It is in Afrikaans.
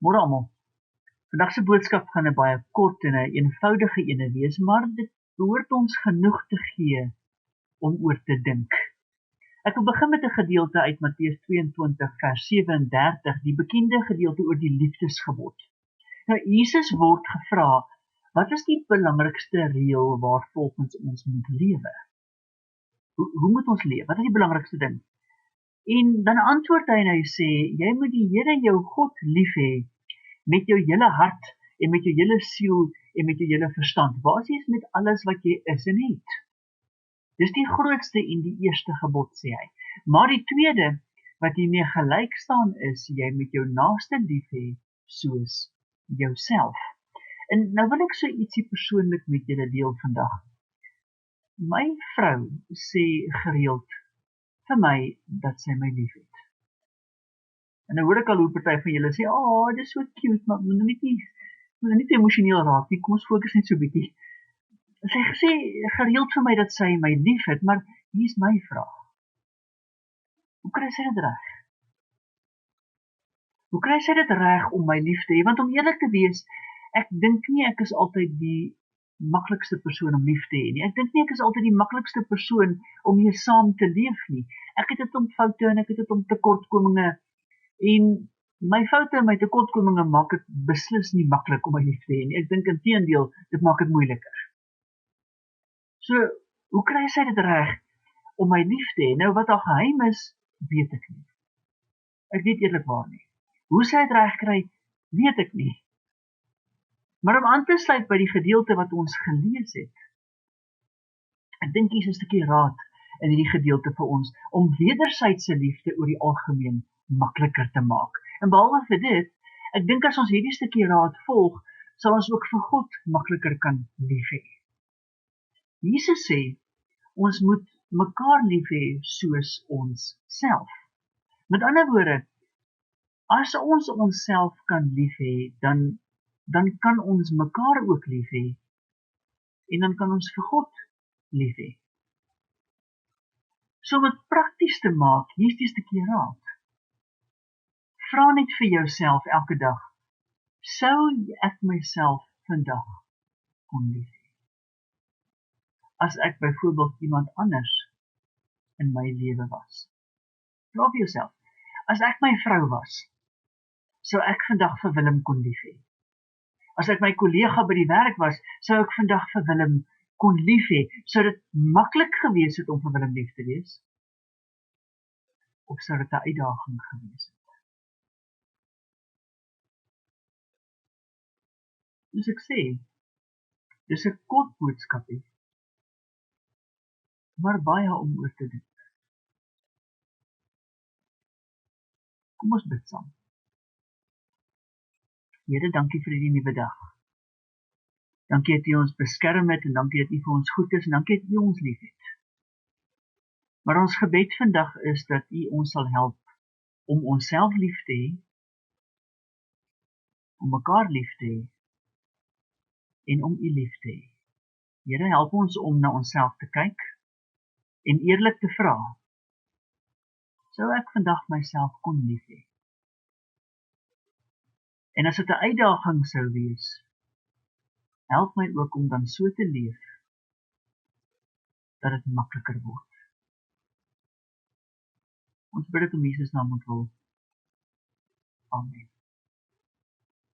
Môre almal. Vandag se boodskap gaan 'n baie kort en 'n eenvoudige ene wees, maar dit behoort ons genoeg te gee om oor te dink. Ek wil begin met 'n gedeelte uit Matteus 22 vers 37, die bekende gedeelte oor die liefdesgebod. Nou Jesus word gevra, wat is die belangrikste reël waarvolgens ons moet lewe? Hoe moet ons leef? Wat is die belangrikste ding? En dan antwoord hy en hy sê, jy moet die Here jou God lief hê met jou hele hart en met jou hele siel en met jou hele verstand. Basies met alles wat jy is en het. Dis die grootste en die eerste gebod, sê hy. Maar die tweede wat hiermee gelyk staan is, jy moet jou naaste lief hê soos jouself. En nou wil ek so ietsie persoonlik met julle deel vandag. My vrou sê gereeld vir my dat sy my liefhet. En nou hoor ek al hoe party van julle sê, dit is so cute, maar moet nie te emosioneel raak nie, kom ons fokus net so bietjie. Sy gesê gereeld vir my dat sy my liefhet, maar hier is my vraag. Hoe kry sy dit reg? Hoe kry sy dit reg om my lief te hê? Want om eerlik te wees, ek dink nie ek is altyd die maklikste persoon om lief te hê nie. Ek dink nie ek is altyd die maklikste persoon om mee saam te leef nie. Ek het dit om foute en ek het dit om tekortkominge. En my foute en my tekortkominge maak dit beslis nie maklik om my lief te hê nie. Ek dink inteendeel, dit maak dit moeiliker. So, hoe kry sy dit reg om my lief te hê? Nou wat haar geheim is, weet ek nie. Ek weet eerlikwaar nie. Hoe sy dit reg kry, weet ek nie. Maar om aan te sluit by die gedeelte wat ons gelees het, ek dink hier is 'n stukkie raad in hierdie gedeelte vir ons, om wederwysige liefde oor die algemeen makliker te maak. En behalwe vir dit, ek dink as ons hierdie stukkie raad volg, sal ons ook vir God makliker kan lief hê. Jesus sê, ons moet mekaar lief hê soos ons self. Met ander woorde, as ons onsself kan lief hê, dan kan ons mekaar ook lief hê, en dan kan ons vir God lief hê. So om dit prakties te maak, hier is die stukkie raad. Vra net vir jouself elke dag, sou ek myself vandag kon lief hê? As ek byvoorbeeld iemand anders in my lewe was. Vra vir jouself, as ek my vrou was, sou ek vandag vir Willem kon lief hê? As ek my kollega by die werk was, sou ek vandag vir Willem kon lief hê? Sou dit maklik gewees het om vir Willem lief te wees? Of sou dit 'n uitdaging gewees het? Dus ek sê, dis 'n kort boodskapie, maar baie om oor te dink. Kom ons bid saam. Here, dankie vir hierdie nuwe dag. Dankie dat U ons beskerm het en dankie dat U vir ons goed is en dankie dat U ons liefhet. Maar ons gebed vandag is dat U ons sal help om onsself lief te hê, om mekaar lief te hê en om U lief te hê. Here, help ons om na onsself te kyk en eerlik te vra, sou ek vandag myself kon lief hê? En as dit 'n uitdaging sou wees, help my ook om dan so te leef, dat dit makliker word. Ons bid dit in Jesus naam ontwil. Amen.